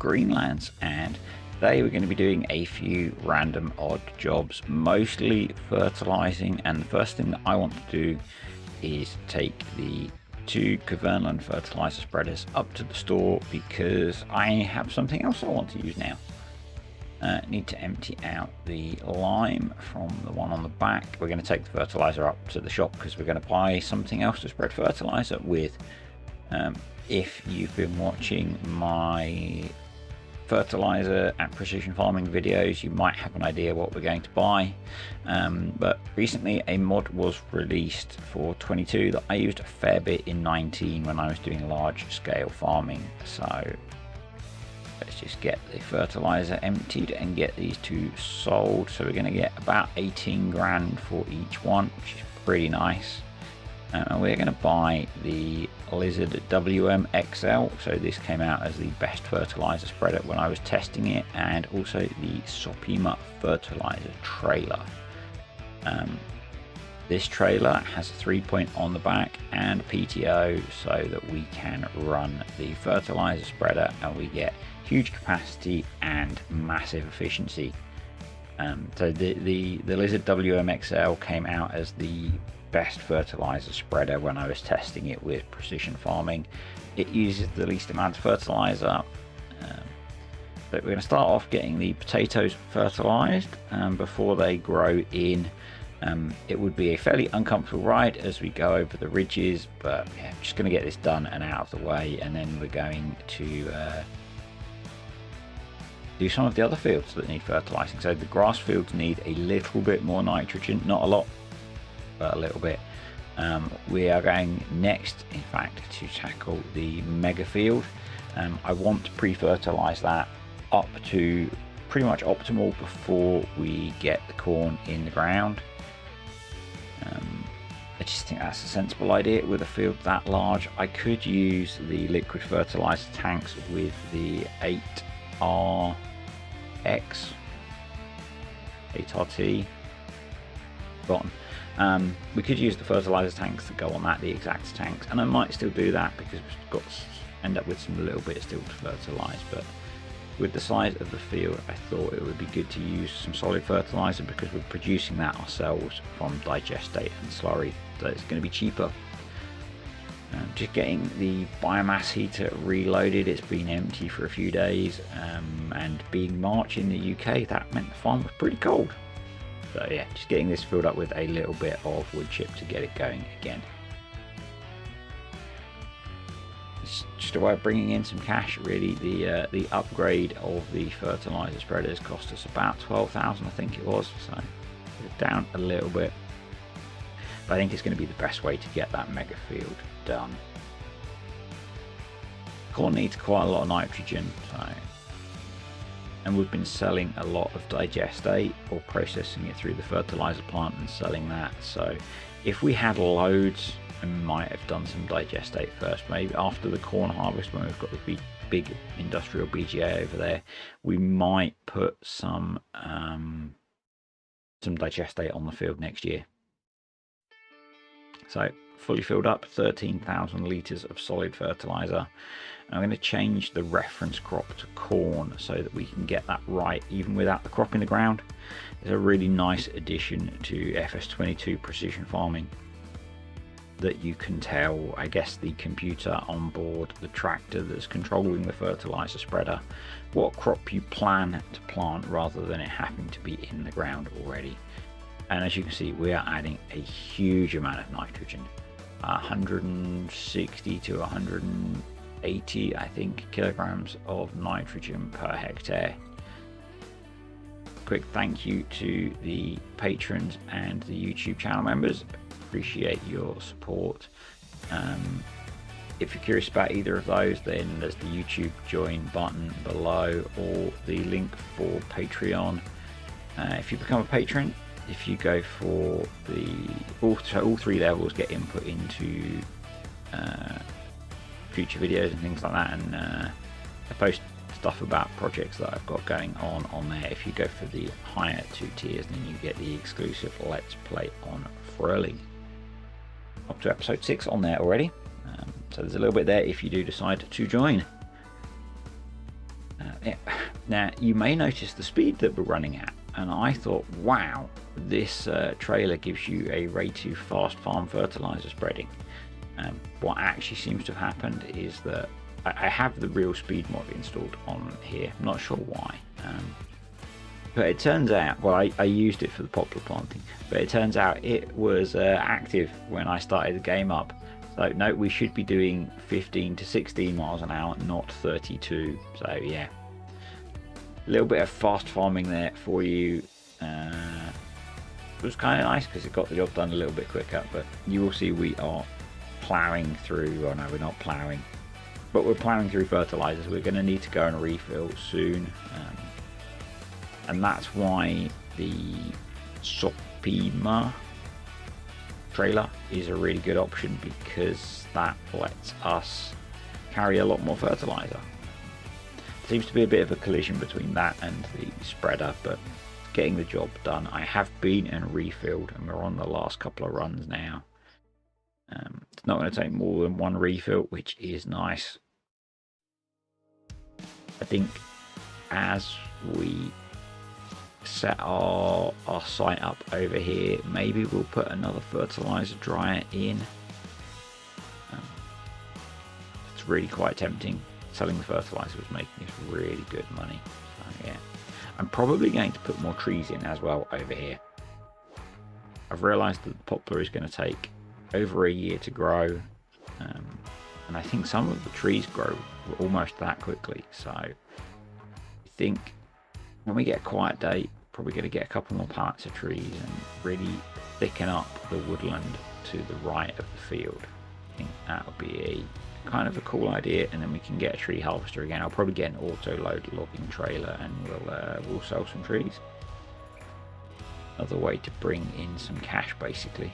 Greenlands, and today we're going to be doing a few random odd jobs, mostly fertilizing. And the first thing that I want to do is take the two Greenland fertilizer spreaders up to the store because I have something else I want to use now. Need to empty out the lime from the one on the back. We're going to take the fertilizer up to the shop because we're going to buy something else to spread fertilizer with. If you've been watching my fertilizer and precision farming videos, you might have an idea what we're going to buy. But recently a mod was released for 22 that I used a fair bit in 19 when I was doing large scale farming. So let's just get the fertilizer emptied and get these two sold. So we're going to get about 18 grand for each one, which is pretty nice. And we're going to buy the Lizard WM XL. So this came out as the best fertilizer spreader when I was testing it, and also the Sopima fertilizer trailer. This trailer has a 3-point on the back and PTO so that we can run the fertilizer spreader and we get huge capacity and massive efficiency. So the Lizard WMXL came out as the best fertilizer spreader when I was testing it with precision farming. It uses the least amount of fertilizer. But we're going to start off getting the potatoes fertilized before they grow in. It would be a fairly uncomfortable ride as we go over the ridges, but yeah, I'm just going to get this done and out of the way, and then we're going to do some of the other fields that need fertilizing. So the grass fields need a little bit more nitrogen, not a lot, but a little bit. We are going next, in fact, to tackle the mega field. I want to pre-fertilize that up to pretty much optimal before we get the corn in the ground. I just think that's a sensible idea with a field that large. I could use the liquid fertilizer tanks with the 8RT. Forgotten. We could use the fertilizer tanks to go on that, the exact tanks, and I might still do that because we've got to end up with some little bit still to fertilize. But with the size of the field, I thought it would be good to use some solid fertilizer because we're producing that ourselves from digestate and slurry, so it's going to be cheaper. Just getting the biomass heater reloaded. It's been empty for a few days, and being March in the UK, that meant the farm was pretty cold. So yeah, just getting this filled up with a little bit of wood chip to get it going again. It's just a way of bringing in some cash, really. The upgrade of the fertilizer spreaders cost us about 12,000, I think it was, so we're down a little bit. But I think it's going to be the best way to get that mega field done. Corn needs quite a lot of nitrogen, so, and we've been selling a lot of digestate or processing it through the fertilizer plant and selling that. So if we had loads, I might have done some digestate first, maybe after the corn harvest when we've got the big industrial BGA over there. We might put some digestate on the field next year. So fully filled up, 13,000 litres of solid fertilizer. I'm going to change the reference crop to corn so that we can get that right even without the crop in the ground. It's a really nice addition to FS22 precision farming that you can tell, I guess, the computer on board the tractor that's controlling the fertilizer spreader what crop you plan to plant rather than it having to be in the ground already. And as you can see, we are adding a huge amount of nitrogen, 160 to 180, I think, kilograms of nitrogen per hectare. Quick thank you to the patrons and the YouTube channel members. Appreciate your support. If you're curious about either of those, then there's the YouTube join button below or the link for Patreon. If you become a patron, if you go for all three levels, get input into future videos and things like that, and I post stuff about projects that I've got going on there. If you go for the higher 2 tiers, then you get the exclusive Let's Play on Fertilizing. Up to episode 6 on there already, so there's a little bit there if you do decide to join. Now, you may notice the speed that we're running at, and I thought, wow, this trailer gives you a way to fast farm fertilizer spreading. What actually seems to have happened is that I have the real speed mod installed on here. I'm not sure why. But it turns out, well, I used it for the poplar planting, but it turns out it was active when I started the game up. So no, we should be doing 15 to 16 miles an hour, not 32. So yeah, a little bit of fast farming there for you. It was kind of nice because it got the job done a little bit quicker, but you will see we are ploughing through, oh no, we're not ploughing, but we're ploughing through fertilizers. We're going to need to go and refill soon. And that's why the Sopima trailer is a really good option, because that lets us carry a lot more fertilizer. Seems to be a bit of a collision between that and the spreader, but getting the job done. I have been and refilled, and we're on the last couple of runs now. It's not going to take more than one refill, which is nice. I think as we set our site up over here, maybe we'll put another fertilizer dryer in. It's really quite tempting. Selling the fertilizer was making us really good money. So yeah, I'm probably going to put more trees in as well over here. I've realized that the poplar is going to take over a year to grow, and I think some of the trees grow almost that quickly. So I think when we get a quiet day, probably going to get a couple more pallets of trees and really thicken up the woodland to the right of the field. I think that'll be a kind of a cool idea, and then we can get a tree harvester again. I'll probably get an auto load logging trailer, and we'll sell some trees. Another way to bring in some cash, basically.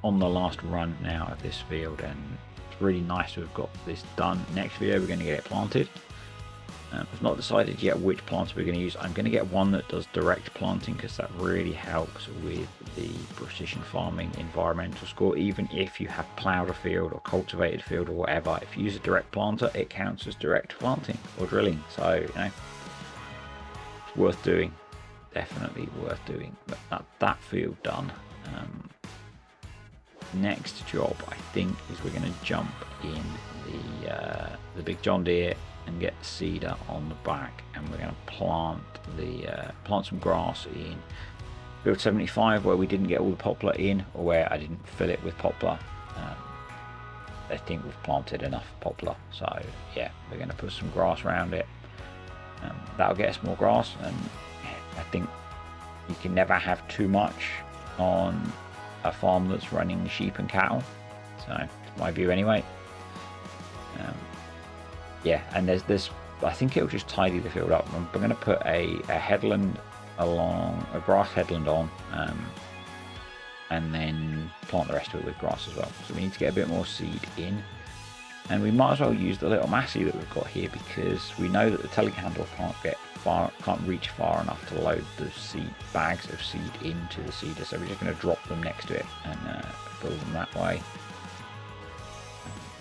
On the last run now of this field, and it's really nice to have got this done. Next video we're going to get it planted. I've not decided yet which plants we're going to use. I'm going to get one that does direct planting, because that really helps with the precision farming environmental score. Even if you have ploughed a field or cultivated a field or whatever, if you use a direct planter, it counts as direct planting or drilling. So, you know, it's worth doing. Definitely worth doing. But that field done. Next job, I think, is we're going to jump in the big John Deere and get cedar on the back, and we're going to plant some grass in field 75, where we didn't get all the poplar in, or where I didn't fill it with poplar. I think we've planted enough poplar, so yeah, we're going to put some grass around it. That'll get us more grass, and I think you can never have too much on a farm that's running sheep and cattle. So it's my view anyway. Yeah, and there's I think it'll just tidy the field up. I'm going to put a headland along, a grass headland on, and then plant the rest of it with grass as well. So we need to get a bit more seed in, and we might as well use the little massey that we've got here, because we know that the telehandler can't reach far enough to load the seed bags of seed into the seeder. So we're just going to drop them next to it and build them that way.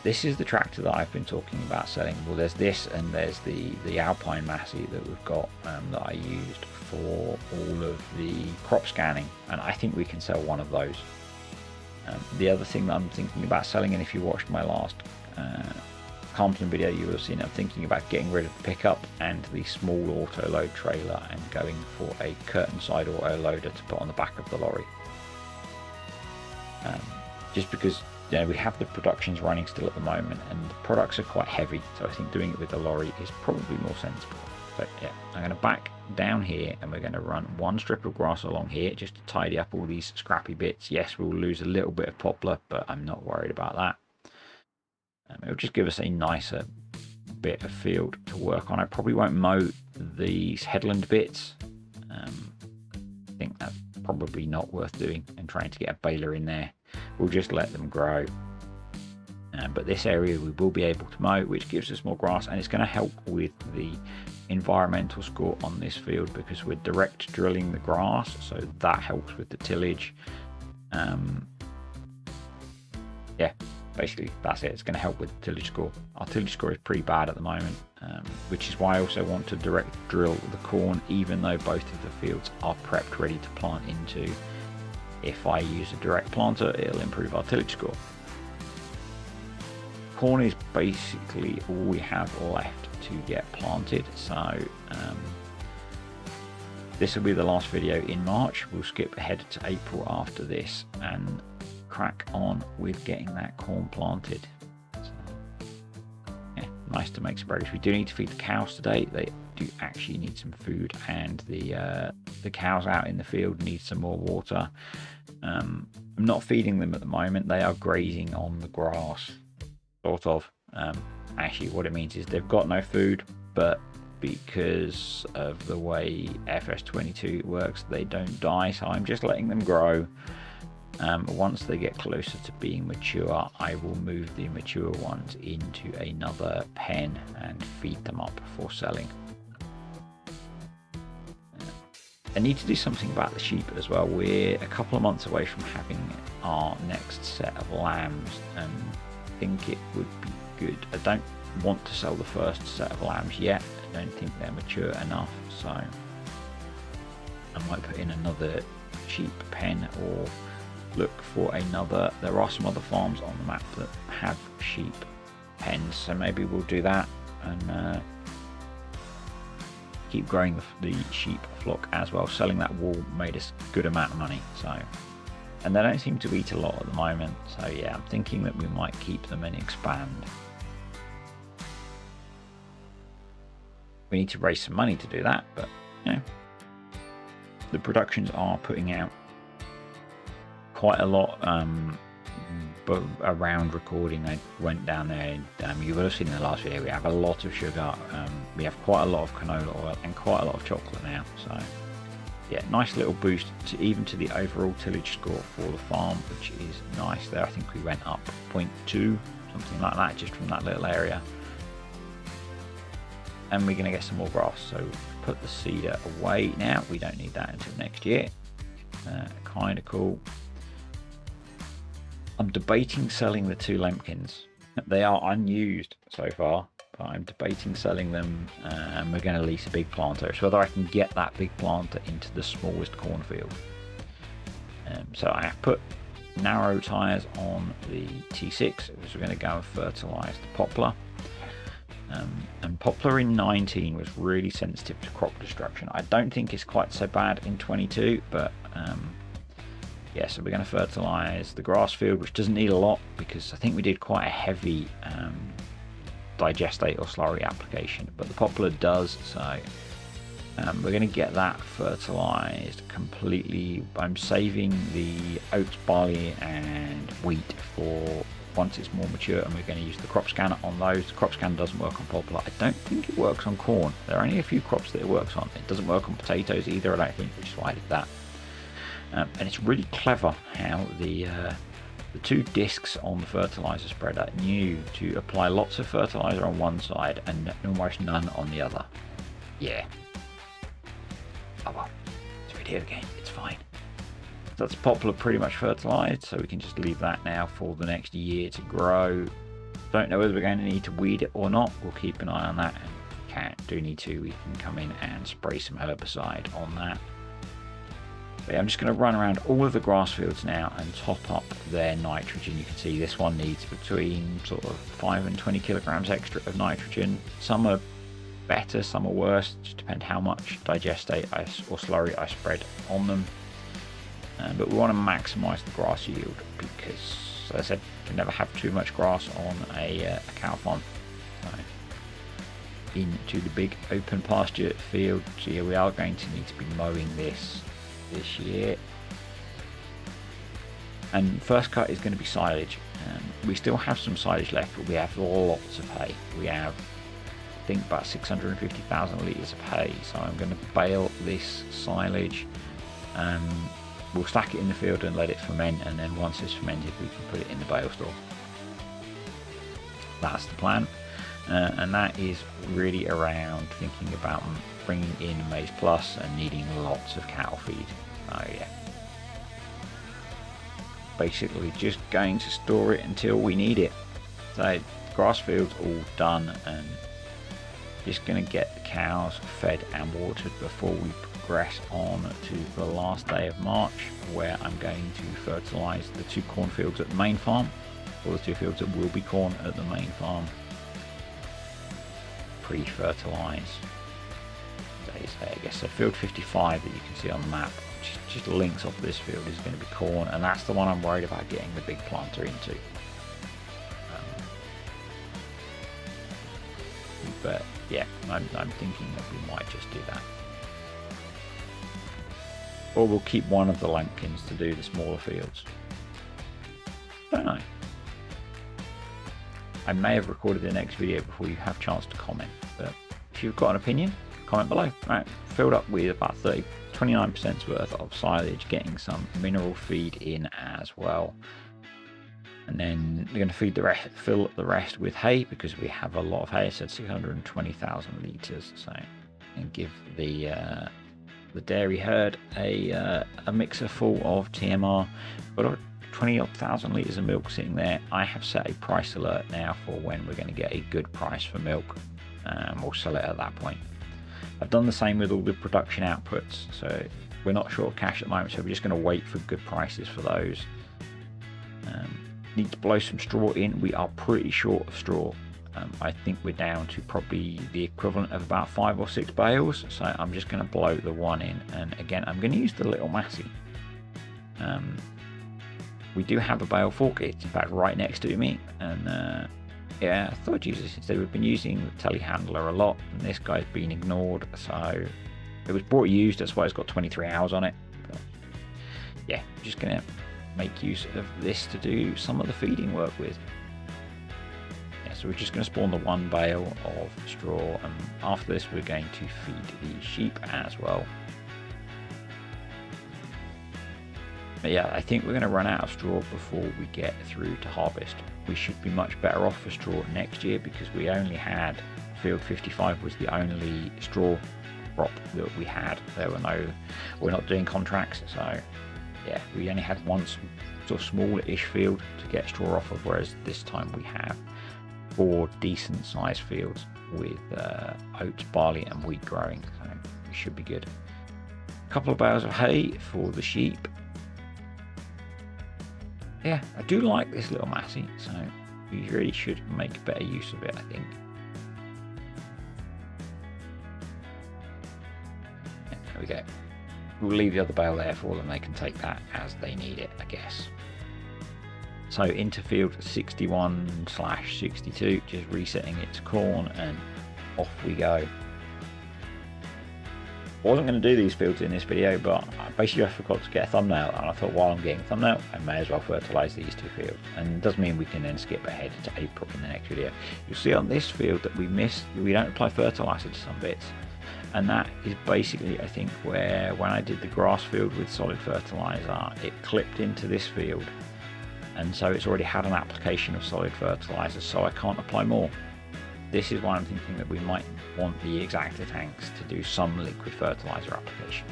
This is the tractor that I've been talking about selling. Well, there's this, and there's the Alpine Massey that we've got, that I used for all of the crop scanning, and I think we can sell one of those. The other thing that I'm thinking about selling, and if you watched my last Compton video, you will have seen I'm thinking about getting rid of the pickup and the small auto load trailer and going for a curtain side auto loader to put on the back of the lorry. Just because, you know, we have the productions running still at the moment, and the products are quite heavy, so I think doing it with the lorry is probably more sensible. But yeah, I'm going to back down here, and we're going to run one strip of grass along here just to tidy up all these scrappy bits. Yes, we'll lose a little bit of poplar, but I'm not worried about that. It'll just give us a nicer bit of field to work on. I probably won't mow these headland bits. I think that's probably not worth doing, and trying to get a baler in there. We'll just let them grow. But this area we will be able to mow, which gives us more grass, and it's going to help with the environmental score on this field, because we're direct drilling the grass, so that helps with the tillage. Yeah, basically that's it. It's going to help with the tillage score. Our tillage score is pretty bad at the moment. which is why I also want to direct drill the corn, even though both of the fields are prepped ready to plant into. If I use a direct planter, it'll improve our tillage score. Corn is basically all we have left to get planted, so this will be the last video in March. We'll skip ahead to April after this and crack on with getting that corn planted. Nice to make some progress. We do need to feed the cows today. They do actually need some food, and the cows out in the field need some more water. I'm not feeding them at the moment. They are grazing on the grass, sort of. Actually, what it means is they've got no food, but because of the way FS22 works, they don't die. So I'm just letting them grow. Once they get closer to being mature, I will move the mature ones into another pen and feed them up for selling. I need to do something about the sheep as well. We're a couple of months away from having our next set of lambs, and I think it would be good. I don't want to sell the first set of lambs yet. I don't think they're mature enough, so I might put in another sheep pen or look for another. There are some other farms on the map that have sheep pens, so maybe we'll do that and keep growing the sheep flock as well. Selling that wool made us a good amount of money, so, and they don't seem to eat a lot at the moment, so yeah, I'm thinking that we might keep them and expand. We need to raise some money to do that, but you know, the productions are putting out quite a lot. But around recording, I went down there, you would have seen in the last video, we have a lot of sugar, we have quite a lot of canola oil and quite a lot of chocolate now, so yeah, nice little boost to even to the overall tillage score for the farm, which is nice there. I think we went up 0.2, something like that, just from that little area. And we're going to get some more grass, so put the seeder away now. We don't need that until next year. Kind of cool. I'm debating selling the 2 lempkins. They are unused so far, but I'm debating selling them, and we're going to lease a big planter. It's whether I can get that big planter into the smallest cornfield. So I have put narrow tyres on the T6, so we're going to go and fertilise the poplar. And poplar in 19 was really sensitive to crop destruction. I don't think it's quite so bad in 22, but yeah, so we're going to fertilise the grass field, which doesn't need a lot because I think we did quite a heavy digestate or slurry application, but the poplar does, so we're going to get that fertilised completely. I'm saving the oats, barley and wheat for once it's more mature, and we're going to use the crop scanner on those. The crop scanner doesn't work on poplar. I don't think it works on corn. There are only a few crops that it works on. It doesn't work on potatoes either, I don't think, which is why I did that. And it's really clever how the 2 discs on the fertilizer spreader knew to apply lots of fertilizer on one side and almost none on the other. Yeah. Oh well, it's a video game, it's fine. That's poplar pretty much fertilized, so we can just leave that now for the next year to grow. Don't know whether we're going to need to weed it or not. We'll keep an eye on that, and if we do need to, we can come in and spray some herbicide on that. But yeah, I'm just going to run around all of the grass fields now and top up their nitrogen. You can see this one needs between sort of 5 and 20 kilograms extra of nitrogen. Some are better, some are worse, just depend how much digestate or slurry I spread on them. But we want to maximise the grass yield because, as I said, you can never have too much grass on a cow farm. So, into the big open pasture field. So yeah, we are going to need to be mowing this year. And first cut is going to be silage. We still have some silage left, but we have lots of hay. We have, I think, about 650,000 litres of hay. So I'm going to bale this silage. We'll stack it in the field and let it ferment, and then once it's fermented we can put it in the bale store. That's the plan, and that is really around thinking about bringing in Maize Plus and needing lots of cattle feed. Oh yeah, basically just going to store it until we need it. So grass field's all done, and Just going to get the cows fed and watered before we progress on to the last day of March, where I'm going to fertilise the 2 cornfields at the main farm, or the 2 fields that will be corn at the main farm. Pre-fertilise. I guess so. Field 55 that you can see on the map, just links off this field, is going to be corn, and that's the one I'm worried about getting the big planter into. But yeah, I'm thinking that we might just do that. Or we'll keep one of the lambkins to do the smaller fields. Don't know. I may have recorded the next video before you have a chance to comment, but if you've got an opinion, comment below. Right, filled up with about 29% worth of silage, getting some mineral feed in as well. And then we're going to feed the rest, fill the rest with hay, because we have a lot of hay. It said 620,000 litres, so, and give the dairy herd a mixer full of TMR. Got 20,000 litres of milk sitting there. I have set a price alert now for when we're going to get a good price for milk. We'll sell it at that point. I've done the same with all the production outputs, so we're not short of cash at the moment, so we're just going to wait for good prices for those. Need to blow some straw in. We are pretty short of straw. I think we're down to probably the equivalent of about 5 or 6 bales, so I'm just going to blow the one in, and again I'm going to use the little Massey. We do have a bale fork, it's in fact right next to me, and yeah, I thought I'd use this instead. We've been using the telehandler a lot, and this guy's been ignored, so it was brought used, that's why it's got 23 hours on it. But yeah, I'm just going to make use of this to do some of the feeding work with. Yeah, so we're just going to spawn the 1 bale of straw, and after this we're going to feed the sheep as well. But yeah, I think we're going to run out of straw before we get through to harvest. We should be much better off for straw next year, because we only had, field 55 was the only straw crop that we had. There were no, we're not doing contracts, so yeah, we only had one sort of small-ish field to get straw off of, whereas this time we have 4 decent sized fields with oats, barley and wheat growing, so we should be good. A couple of bales of hay for the sheep. Yeah, I do like this little Massey, so we really should make better use of it, I think. Yeah, there we go. We'll leave the other bale there for them, they can take that as they need it, I guess. So into field 61/62, just resetting it to corn, and off we go. I wasn't going to do these fields in this video, but basically I forgot to get a thumbnail, and I thought while I'm getting a thumbnail I may as well fertilise these 2 fields, and it does mean we can then skip ahead to April in the next video. You'll see on this field that we don't apply fertiliser to some bits, and that is basically, I think, where when I did the grass field with solid fertiliser, it clipped into this field, and so it's already had an application of solid fertiliser, so I can't apply more. This is why I'm thinking that we might want the exacta tanks to do some liquid fertiliser application,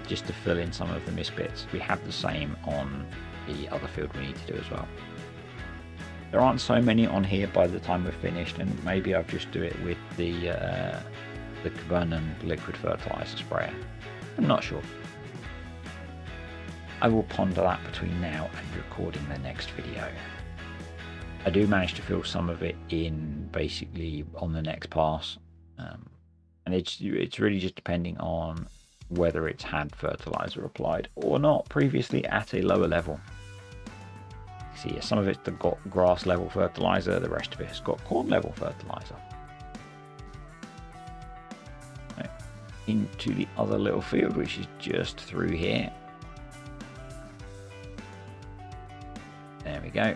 just to fill in some of the missed bits. We have the same on the other field we need to do as well. There aren't so many on here by the time we're finished, and maybe I'll just do it with the Vernon liquid fertiliser sprayer. I'm not sure. I will ponder that between now and recording the next video. I do manage to fill some of it in basically on the next pass, and it's really just depending on whether it's had fertiliser applied or not previously at a lower level. See, some of it's got grass level fertiliser, the rest of it has got corn level fertiliser. Right, into the other little field, which is just through here. There we go.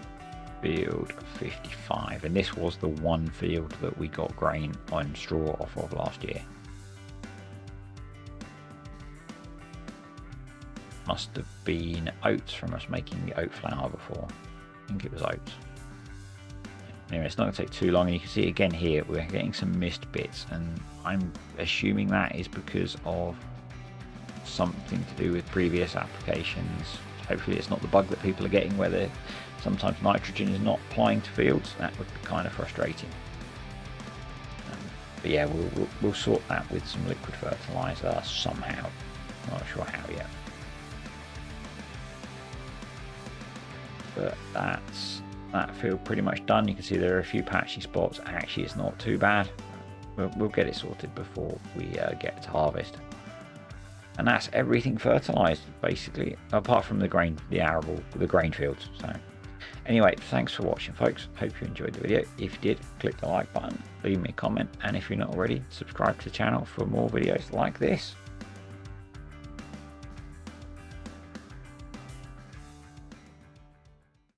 Field 55, and this was the one field that we got grain on straw off of last year. Must have been oats from us making the oat flour before. I think it was oats. Anyway, it's not going to take too long, and you can see again here we're getting some missed bits, and I'm assuming that is because of something to do with previous applications. Hopefully it's not the bug that people are getting where sometimes nitrogen is not applying to fields. That would be kind of frustrating. But yeah, we'll sort that with some liquid fertilizer somehow. Not sure how yet. But that field pretty much done. You can see there are a few patchy spots. Actually, it's not too bad. We'll get it sorted before we get to harvest. And that's everything fertilized, basically, apart from the grain fields. So anyway, thanks for watching, folks. Hope you enjoyed the video. If you did, click the like button, leave me a comment, and if you're not already, subscribe to the channel for more videos like this.